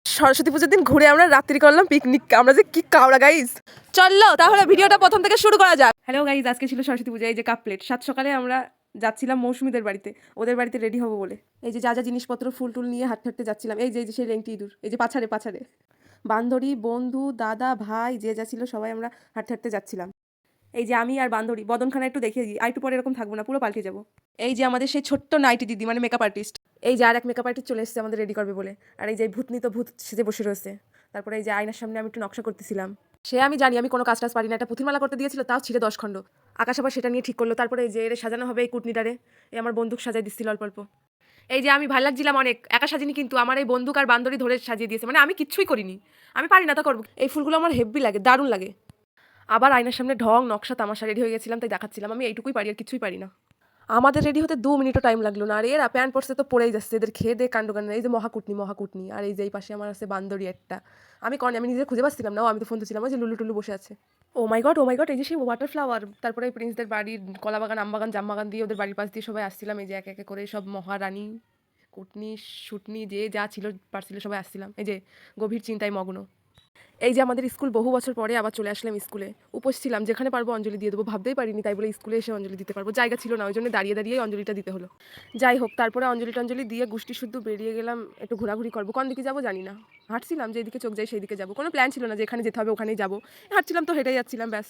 সরস্বতী পুজোর দিন ঘুরে আমরা রাত্রি করলাম পিকনিক। আমরা যে কি কাওড়া গাইস। চললো তাহলে ভিডিওটা প্রথম থেকে শুরু করা যাক। হ্যালো গাইস, আজকে ছিল সরস্বতী পূজা। এই যে কাপ প্লেট, সাত সকালে আমরা যাচ্ছিলাম মৌসুমীদের বাড়িতে, ওদের বাড়িতে রেডি হবো বলে। এই যে যা যা জিনিসপত্র ফুল টুল নিয়ে হাঁটতে হাঁটতে যাচ্ছিলাম। এই যে সেই লেংটি ইঁদুর, এই যে পাছাড়ে পাছাড়ে বান্ধবী, বন্ধু, দাদা, ভাই যে যা ছিল সবাই আমরা হাঁটতে হাঁটতে যাচ্ছিলাম। এই যে আমি আর বান্ধবী বদনখানা একটু দেখিয়ে দিই, আর একটু পরে এরকম থাকবো না, পুরো পাল্টে যাবো। এই যে আমাদের সেই ছোট্ট নাইটি দিদি, মানে মেকআপ আর্টিস্ট। এই যে আর এক মেকআপ আর্টিস্ট চলে এসেছে আমাদের রেডি করবে বলে। আর এই যে ভূতনি তো ভূত সেজে বসে রয়েছে। তারপরে এই যে আয়নার সামনে আমি একটু নকশা করতেছিলাম। সে আমি জানি আমি কোনো কাজ টাজ পারি না, একটা পুঁথির মালা করতে দিয়েছিল, তাও ছিঁড়ে 10 খণ্ড। আকাশ আবার সেটা নিয়ে ঠিক করলো। তারপরে এই যে এর সাজানো হবে এই কুটনিটারে, এই আমার বন্দুক সাজাই দিচ্ছিল অল্প অল্প। এই যে আমি ভালো লাগছিলাম অনেক, একা সাজিনি কিন্তু, আমার এই বন্দুক আর বান্দরি ধরে সাজিয়ে দিয়েছে, মানে আমি কিচ্ছুই করিনি। আমি পারি না, তা করবো। এই ফুলগুলো আমার হেভি লাগে, দারুণ লাগে। আবার আয়নার সামনে ঢং নকশা তামাশা রেডি হয়ে গেছিলাম, তাই দেখাচ্ছিলাম আমি এইটুকুই পারি, আর কিছুই পারি না। আমাদের রেডি হতে 2 মিনিটও টাইম লাগলো না। আর এরা প্যান্ট পরছে তো পরেই যাচ্ছে, এদের খেয়ে দে কাণ্ড কাণ্ড। এই যে মহাকুটনি, আর এই যে এই পাশে আমার আছে বান্দরি একটা। আমি নিজে খুঁজে পাচ্ছিলাম না, আমি তো ফোন দিচ্ছিলাম। ওই যে লুলু টুলু বসে আছে। ও মাই গড, এই যে সেই ওয়াটার ফ্লাওয়ার। তারপরে প্রিন্সদের বাড়ির কলা বাগান, আম বাগান, জাম বাগান দিয়ে ওদের বাড়ির পাশ দিয়ে সবাই আসছিলাম। এই যে এক একে করে সব মহারানী, কুটনি, শুটনি যে যা ছিল পারছিল সবাই আসছিলাম। এই যে গভীর চিন্তায় মগ্ন। এই যে আমাদের স্কুল, বহু বছর পরে আবার চলে আসলাম স্কুলে। উপোস ছিলাম, যেখানে পারবো অঞ্জলি দিয়ে দেবো, ভাবতেই পারিনি তাই বলে স্কুলে এসে অঞ্জলি দিতে পারবো। জায়গা ছিল না, ওই জন্য দাঁড়িয়ে দাঁড়িয়ে অঞ্জলিটা দিতে হলো। যাই হোক, তারপরে অঞ্জলি দিয়ে গুষ্টি শুদ্ধ বেরিয়ে গেলাম, একটু ঘোরাঘুরি করবো। কোন দিকে যাবো জানি না, হাঁটছিলাম, যেদিকে চোখ যায় সেই দিকে যাবো। কোনো প্ল্যান ছিল না যে এখানে যেতে হবে ওখানেই যাবো। হাঁটছিলাম তো হেঁটেই যাচ্ছিলাম, ব্যাস।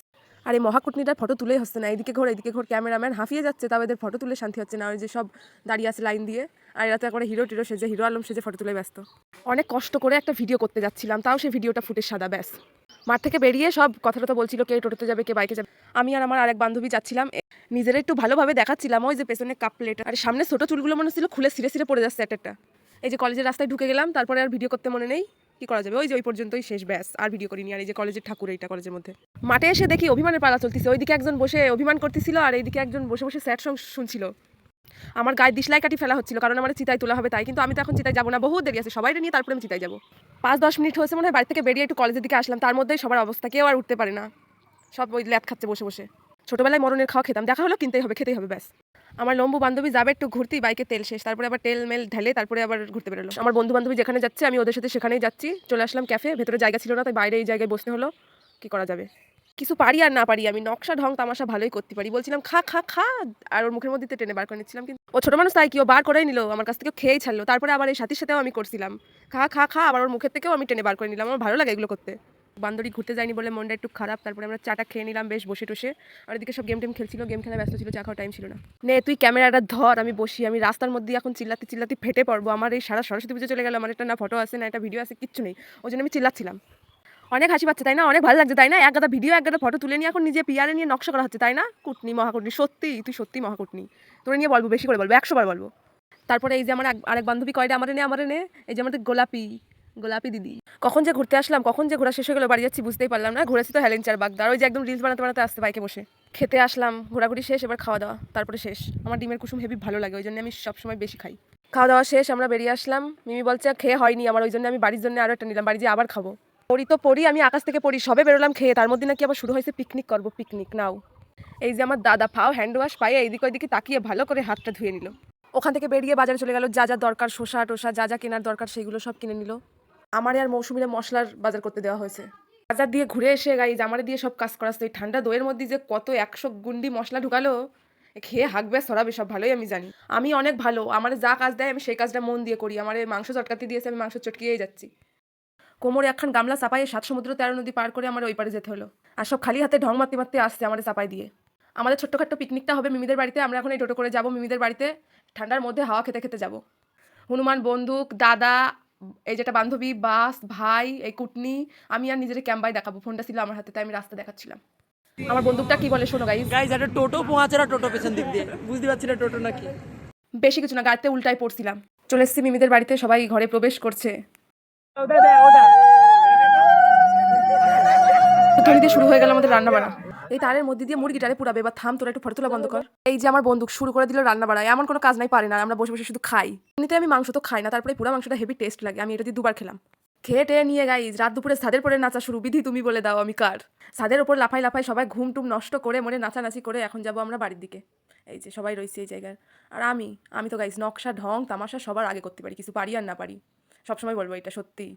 আর এই মহাকুটনিটার ফটো তুলেই হচ্ছে না, এদিকে ঘোর, ক্যামেরাম্যান হাঁফিয়ে যাচ্ছে, তাও এদের ফটো তুলে শান্তি হচ্ছে না। ওই যে সব দাঁড়িয়ে আছে লাইন দিয়ে, আর এরা তো একবারে হিরো সেজে, হিরো আলম সেজে ফটো তুলে ব্যস্ত। অনেক কষ্ট করে একটা ভিডিও করতে যাচ্ছিলাম, তাও সেই ভিডিওটা ফুটে সাদা, ব্যাস। মাঠ থেকে বেরিয়ে সব কথা বলছিল, কে টোটোতে যাবে কে বাইকে যাবে। আমি আর আমার আরেক বান্ধবী যাচ্ছিলাম, নিজেরা একটু ভালোভাবে দেখাচ্ছিলাম। ওই যে পেছনে কাপ প্লেট আর সামনে ছোট চুলগুলো মনে হচ্ছিল খুলে সিরে সিরে পড়ে যাচ্ছে একটা। এই যে কলেজের রাস্তায় ঢুকে গেলাম, তারপরে আর ভিডিও করতে মনে নেই, কি করা যাবে, ওই যে ওই পর্যন্তই শেষ, ব্যাস। আর ভিডিও করিনি। আর এই যে কলেজের ঠাকুর, এইটা কলেজের মধ্যে। মাঠে এসে দেখি অভিমানের পালা চলতেছে, ওইদিকে একজন বসে অভিমান করতেছিল, আর এইদিকে একজন বসে বসে স্যাড সং শুনছিল। আমার গায়ে দিশলাই কাটি ফেলা হচ্ছিল, কারণ আমার চিতায় তোলা হবে তাই। কিন্তু আমি তো এখন চিতায় যাবো না, বহু দেরি আছে, সবাই নিয়ে তারপরে আমি চিতায় যাবো। 5-10 মিনিট হয়েছে মনে হয় বাড়ি থেকে বেরিয়ে একটু কলেজের দিকে আসলাম, তার মধ্যেই সবার অবস্থা, কেউ আর উঠতে পারে না, সব ওই ল্যাদ খাচ্ছে বসে বসে। ছোটবেলায় মরণের খাওয়া খেতাম, দেখা হলো কিনতেই হবে, খেতেই হবে, ব্যাস। আমার লম্বু বান্ধবী যাবে একটু ঘুরতেই, বাইকে তেল শেষ, তারপরে আবার তেল মেল ঢেলে তারপরে আবার ঘুরতে বেরোলো। আমার বন্ধু বান্ধবী যেখানে যাচ্ছে আমি ওদের সাথে সেখানেই যাচ্ছি। চলে আসলাম ক্যাফে, ভেতরে জায়গা ছিল না, তাই বাইরে এই জায়গায় বসতে হলো। কি করা যাবে, কিছু পারি আর না পারি, আমি নকশা ঢং তামাশা ভালোই করতে পারি। বলছিলাম খা খা খা, আর ওর মুখের মধ্যে টেনে বার করে নিচ্ছিলাম, কিন্তু ও ছোট মানুষ তাই কি ও বার করেই নিল আমার কাছ থেকে, খেয়েই ছাড়লো। তারপরে আবার এই সাথীর সাথেও আমি করছিলাম খা খা খা, আবার ওর মুখের থেকেও আমি টেনে বার করে নিলাম। আমার ভালো লাগে এগুলো করতে। বান্দরি ঘুরতে যায়নি বলে মনটা একটু খারাপ। তারপরে আমরা চাটা খেয়ে নিলাম বেশ বসে টসে, আর এদিকে সব গেম টেম খেলছিল, গেম খেলা ব্যস্ত ছিল, চা খাওয়ার টাইম ছিল না। নে তুই ক্যামেরাটা ধর, আমি বসি, আমি রাস্তার মধ্যে এখন চিল্লাতে চিল্লাতে ফেটে পড়বো। আমার এই সারা সরস্বতী পুজো চলে গেল, আমার একটা না ফটো আছে না একটা ভিডিও আছে, কিচ্ছু নেই। ওই জন্য আমি চিল্লাচ্ছিলাম। অনেক হাসি পাচ্ছে তাই না, অনেক ভালো লাগছে তাই না, এক গাদা ভিডিও এক গাদা ফটো তুলে নিয়ে এখন নিজে পিয়ারে নিয়ে নকশা করা হচ্ছে তাই না। কুটনি মহাকুটনি, সত্যি তুই সত্যি মহাকুটনি, তোরে নিয়ে বলবো, বেশি করে বলবো, 100 বার বলবো। তারপরে এই যে আমার আরেক বান্ধবী কয়টা আমারে নে, এই যে আমাদের গোলাপি দিদি। কখন যে ঘুরতে আসলাম, কখন যে ঘোরা শেষ হয়ে গেলো, বাড়ি যাচ্ছি বুঝতেই পারলাম না। ঘুরেছি তো হেলেঞ্চার বাগদার, ওই যে একদম রিলস বানাতে বানাতে আসতে বাইকে বসে। খেতে আসলাম, ঘোরাঘুরি শেষ, এবার খাওয়া দাওয়া, তারপরে শেষ। আমার ডিমের কুসুম হেভি ভালো লাগে, ওই জন্য আমি সবসময় বেশি খাই। খাওয়া দাওয়া শেষ, আমরা বেরিয়ে আসলাম। মিমি বলছে খেয়ে হয়নি আমার, ওই জন্য আমি বাড়ির জন্য আরও একটা নিলাম, বাড়ি যেয়ে আবার খাবো। পড়ি আমি আকাশ থেকে পড়ি, সবে বেরোলাম খেয়ে, তার মধ্যে নাকি আবার শুরু হয়েছে পিকনিক করবো, পিকনিক নাও। এই যে আমার দাদা ফাও হ্যান্ড ওয়াশ পায়ে এইদিকে ওইদিকে তাকিয়ে ভালো করে হাতটা ধুয়ে নিল। ওখান থেকে বেরিয়ে বাজারে চলে গেল, যা যা দরকার শসা টোসা যা যা কেনার দরকার সেগুলো সব কিনে নিল। আমারে আর মৌসুমীরে মশলার বাজার করতে দেওয়া হয়েছে। বাজার দিয়ে ঘুরে এসে গাইজ আমারে দিয়ে সব কাজ করাচ্ছে। ওই ঠান্ডা দইয়ের মধ্যে যে কত 100 গুন্ডি মশলা ঢুকালো, খেয়ে হাঁকবে সরাবে সব, ভালোই আমি জানি। আমি অনেক ভালো, আমার যা কাজ দেয় আমি সেই কাজটা মন দিয়ে করি। আমার মাংস চটকাতে দিয়েছে, আমি মাংস চটকিয়েই যাচ্ছি। কোমরে একখান গামলা চাপাইয়ে 7 সমুদ্র 13 নদী পার করে আমার ওই পারে যেতে হলো। আর সব খালি হাতে ঢং মারতে মারতে আসছে আমাদের চাপাই দিয়ে। আমাদের ছোট্টখাট্ট পিকনিকটা হবে মিমিদের বাড়িতে। আমরা এখন এই টোটো করে যাবো মিমিদের বাড়িতে, ঠান্ডার মধ্যে হাওয়া খেতে খেতে যাবো। হনুমান, বন্দুক, দাদা, এই যেটা বান্ধবী, বাস, ভাই, এই কুটনি, আমি আর নিজের ক্যাম্বাই দেখাবো। ফোনটা ছিল আমার হাতে তাই আমি রাস্তা দেখাচ্ছিলাম। আমার বন্দুকটা কি বলে শোনো গাইজ। একটা টোটো পোঁয়াচেরা টোটো পেছন দিক দিয়ে, বুঝতে পারছি না টোটো নাকি। বেশি কিছু না, গাড়িতে উল্টায় পড়ছিলাম। চলে এসেছি মিমিদের বাড়িতে, সবাই ঘরে প্রবেশ করছে। দিয়ে শুরু হয়ে গেল আমাদের রান্না বাড়া। এই তারের মধ্যে দিয়ে মুরগিটারে পুরাবে, এবার থাম তোরা একটু ফটো তোলা বন্ধ কর। এই যে আমার বন্দুক শুরু করে দিল রান্না বাড়া, এমন কোনো কাজ নাই পারে না, আমরা বসে বসে শুধু খাই। এমনিতে আমি মাংস তো খাই না, তারপরে পুরা মাংসটা হেভি টেস্ট লাগে, আমি এটা দিয়ে 2বার খেলাম। খেয়ে টেয়ে নিয়ে গাইজ রাত দুপুরে ছাদের পরে নাচা শুরু। বিধি তুমি বলে দাও আমি কার। ছাদের ওপর লাফাই লাফাই সবাই ঘুম টুম নষ্ট করে মনে নাচানাচি করে এখন যাবো আমরা বাড়ির দিকে। এই যে সবাই রয়েছে এই জায়গায়, আর আমি তো গাইজ নকশা ঢং তামাশা সবার আগে করতে পারি, কিছু পারি আর না পারি, সবসময় বলবো এটা সত্যি।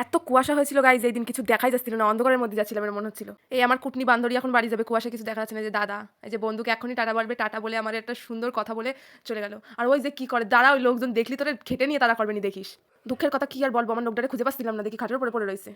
এত কুয়াশা হয়েছিল গাইজ এই দিন কিছু দেখাই যাচ্ছিল না, অন্ধকারের মধ্যে যাচ্ছিলাম এর মনে হচ্ছিল। এই আমার কুটনি বান্ধবী এখন বাড়ি যাবে, কুয়াশা কিছু দেখা যাচ্ছে না। যে দাদা এই যে বন্ধুকে এখনই টাটা বলবে, টাটা বলে আমার একটা সুন্দর কথা বলে চলে গেল। আর ওই যে কি করে দাঁড়া, ওই লোকজন দেখলি তোরে খেটে নিয়ে তারা করবে নি দেখিস। দুঃখের কথা কি আর বলবো, আমার লোকটারে খুঁজে পাচ্ছিলাম না, দেখি খাটের উপরে পড়ে রয়েছে।